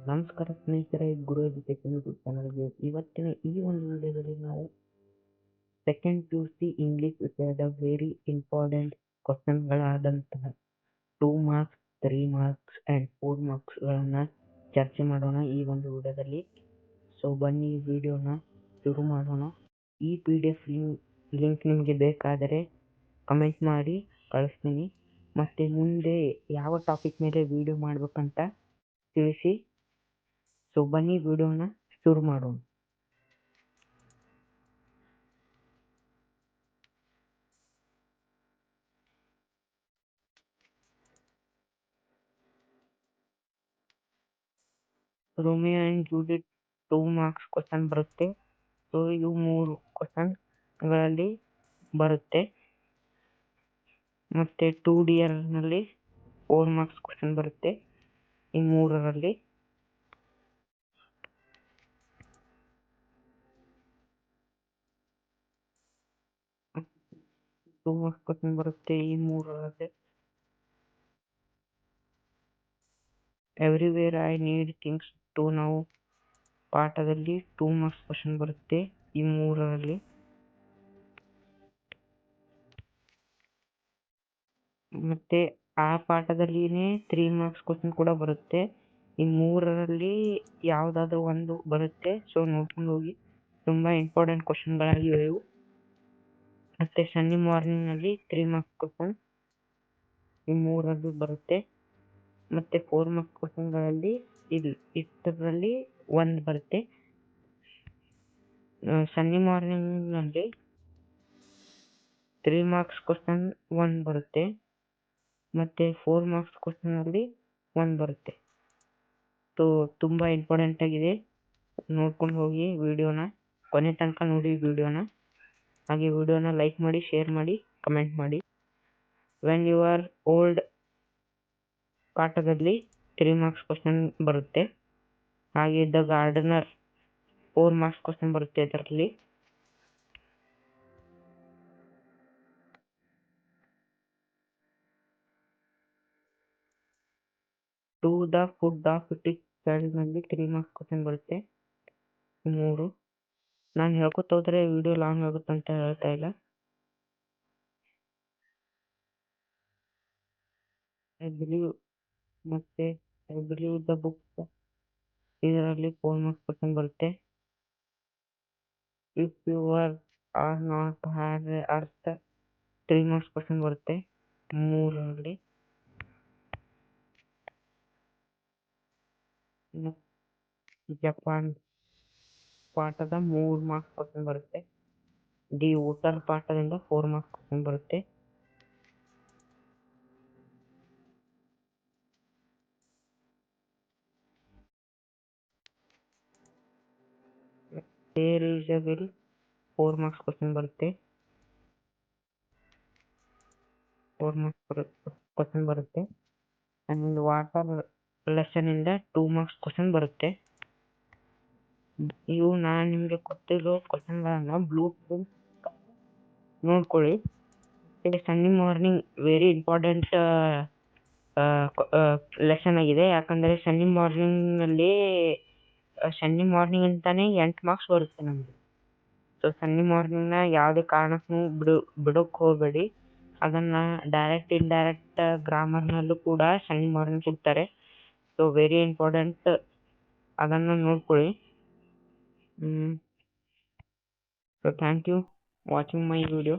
ನಮಸ್ಕಾರ ಸ್ನೇಹಿತರೆ, ಗುರು education YouTube ಚಾನಲ್ಗೆ ಇವತ್ತಿನ ಈ ಒಂದು ವಿಡಿಯೋದಲ್ಲಿ ನಾವು ಸೆಕೆಂಡ್ PUC ಇಂಗ್ಲಿಷ್ ವಿಷಯದ ವೆರಿ ಇಂಪಾರ್ಟೆಂಟ್ ಕ್ವಶನ್ಗಳಾದಂತಹ 2 ಮಾರ್ಕ್ಸ್ 3 ಮಾರ್ಕ್ಸ್ ಆ್ಯಂಡ್ 4 ಮಾರ್ಕ್ಸ್ಗಳನ್ನು ಚರ್ಚೆ ಮಾಡೋಣ ಈ ಒಂದು ವಿಡಿಯೋದಲ್ಲಿ. ಸೊ ಬನ್ನಿ ಈ ವಿಡಿಯೋನ ಶುರು ಮಾಡೋಣ. ಈ PDF ಲಿಂಕ್ ನಿಮಗೆ ಬೇಕಾದರೆ ಕಮೆಂಟ್ ಮಾಡಿ ಕಳಿಸ್ತೀನಿ, ಮತ್ತು ಮುಂದೆ ಯಾವ ಟಾಪಿಕ್ ಮೇಲೆ ವಿಡಿಯೋ ಮಾಡಬೇಕಂತ ತಿಳಿಸಿ. ಸೊ ಬನ್ನಿ ವಿಡಿಯೋನ ಶುರು ಮಾಡೋಣ. Romeo and Juliet 2 marks question ಬರುತ್ತೆ. ಸೊ ಇವು 3 ಕ್ವಶನ್ಗಳಲ್ಲಿ ಬರುತ್ತೆ. ಮತ್ತು 2 ನಲ್ಲಿ 4 ಮಾರ್ಕ್ಸ್ ಕ್ವಶನ್ ಬರುತ್ತೆ ಈ 3ರಲ್ಲಿ. ಟೂ ಮಾರ್ಕ್ಸ್ ಕ್ವಶನ್ ಬರುತ್ತೆ ಈ 3ರಲ್ಲಿ. Everywhere I need things to ನಾವು ಪಾಠದಲ್ಲಿ 2 ಮಾರ್ಕ್ಸ್ ಕ್ವಶನ್ ಬರುತ್ತೆ ಈ 3ರಲ್ಲಿ. ಮತ್ತೆ ಆ ಪಾಠದಲ್ಲಿನೇ 3 ಮಾರ್ಕ್ಸ್ ಕ್ವಶನ್ ಕೂಡ ಬರುತ್ತೆ. ಈ 3ರಲ್ಲಿ ಯಾವುದಾದ್ರೂ ಒಂದು ಬರುತ್ತೆ. ಸೊ ನೋಡ್ಕೊಂಡು ಹೋಗಿ, ತುಂಬ ಇಂಪಾರ್ಟೆಂಟ್ ಕ್ವಶನ್ಗಳಾಗಿವೆ ಇವು. ಮತ್ತು ಸಂಡೇ ಮಾರ್ನಿಂಗ್ನಲ್ಲಿ 3 ಮಾರ್ಕ್ಸ್ ಕ್ವಶನ್ ಈ 3ರಲ್ಲಿ ಬರುತ್ತೆ. ಮತ್ತು 4 ಮಾರ್ಕ್ಸ್ ಕ್ವಶನ್ಗಳಲ್ಲಿ ಇದರಲ್ಲಿ 1 ಬರುತ್ತೆ. ಸಂಡೇ ಮಾರ್ನಿಂಗ್ನಲ್ಲಿ 3 ಮಾರ್ಕ್ಸ್ ಕ್ವಶನ್ 1 ಬರುತ್ತೆ, ಮತ್ತು 4 ಮಾರ್ಕ್ಸ್ ಕ್ವಶನಲ್ಲಿ 1 ಬರುತ್ತೆ. ಸೊ ತುಂಬ ಇಂಪಾರ್ಟೆಂಟ್ ಆಗಿದೆ, ನೋಡ್ಕೊಂಡು ಹೋಗಿ ವಿಡಿಯೋನ ಕೊನೆ ತನಕ ನೋಡಿ ವಿಡಿಯೋನ. ಹಾಗೆ ವಿಡಿಯೋನ ಲೈಕ್ ಮಾಡಿ, ಶೇರ್ ಮಾಡಿ, ಕಮೆಂಟ್ ಮಾಡಿ. ವೆನ್ ಯು ಆರ್ ಓಲ್ಡ್ ಪಾಠದಲ್ಲಿ 3 ಮಾರ್ಕ್ಸ್ ಕ್ವಶನ್ ಬರುತ್ತೆ. ಹಾಗೆ ದ ಗಾರ್ಡನರ್ 4 ಮಾರ್ಕ್ಸ್ ಕ್ವಶನ್ ಬರುತ್ತೆ ಇದರಲ್ಲಿ. To the food of it ನಲ್ಲಿ 3 ಮಾರ್ಕ್ಸ್ ಕ್ವಶನ್ ಬರುತ್ತೆ 3. ನಾನು ಹೇಳ್ಕೊತ ಹೋದ್ರೆ ವಿಡಿಯೋ ಲಾಂಗ್ ಆಗುತ್ತೆ ಅಂತ ಹೇಳ್ತಾ ಇಲ್ಲ. ಐ ಬಿಲೀವ್ ದ ಬುಕ್ ಇದರಲ್ಲಿ 4 ಮಾರ್ಕ್ಸ್ ಕ್ವಶನ್ ಬರುತ್ತೆ. If you are not had ಅರ್ಥ 3 ಮಾರ್ಕ್ಸ್ ಕ್ವಶನ್ ಬರುತ್ತೆ 3ರಲ್ಲಿ. ಜಪಾನ್ ಪಾಠದ 3 ಮಾರ್ಕ್ಸ್ ಕ್ವಶನ್ ಬರುತ್ತೆ. ದಿ ಊಟರ್ ಪಾಠದಿಂದ 4 ಮಾರ್ಕ್ಸ್ ಕ್ವಶನ್ ಬರುತ್ತೆ. There is a will 4 marks question ಬರುತ್ತೆ. 4 ಮಾರ್ಕ್ಸ್ ಕ್ವಶನ್ ಬರುತ್ತೆ. ಆ್ಯಂಡ್ ವಾಟರ್ ಲೆಸನ್ ಇಂದ 2 ಮಾರ್ಕ್ಸ್ ಕ್ವಶನ್ ಬರುತ್ತೆ. ಇವು ನಾನು ನಿಮಗೆ ಕೊಟ್ಟಿರೋ ಕ್ವಶನ್ಗಳನ್ನ ಬ್ಲೂ ಪ್ರಿಂಟ್ ನೋಡ್ಕೊಳ್ಳಿ. Sunday morning very important lesson ಆಗಿದೆ. ಯಾಕಂದರೆ ಸಂಡೇ ಮಾರ್ನಿಂಗ್ ಅಂತಾನೆ 8 ಮಾರ್ಕ್ಸ್ ಬರುತ್ತೆ ನಮಗೆ. ಸೊ ಸಂಡೇ ಮಾರ್ನಿಂಗ್ನ ಯಾವುದೇ ಕಾರಣಕ್ಕೂ ಬಿಡೋಕ್ಕೆ ಹೋಗಬೇಡಿ. ಅದನ್ನು ಡೈರೆಕ್ಟ್ ಇಂಡೈರೆಕ್ಟ್ ಗ್ರಾಮರ್ನಲ್ಲೂ ಕೂಡ ಸಂಡೇ ಮಾರ್ನಿಂಗ್ ಕೊಡ್ತಾರೆ. ಸೊ ವೆರಿ ಇಂಪಾರ್ಟೆಂಟ್, ಅದನ್ನು ನೋಡ್ಕೊಳ್ಳಿ. So thank you watching my video.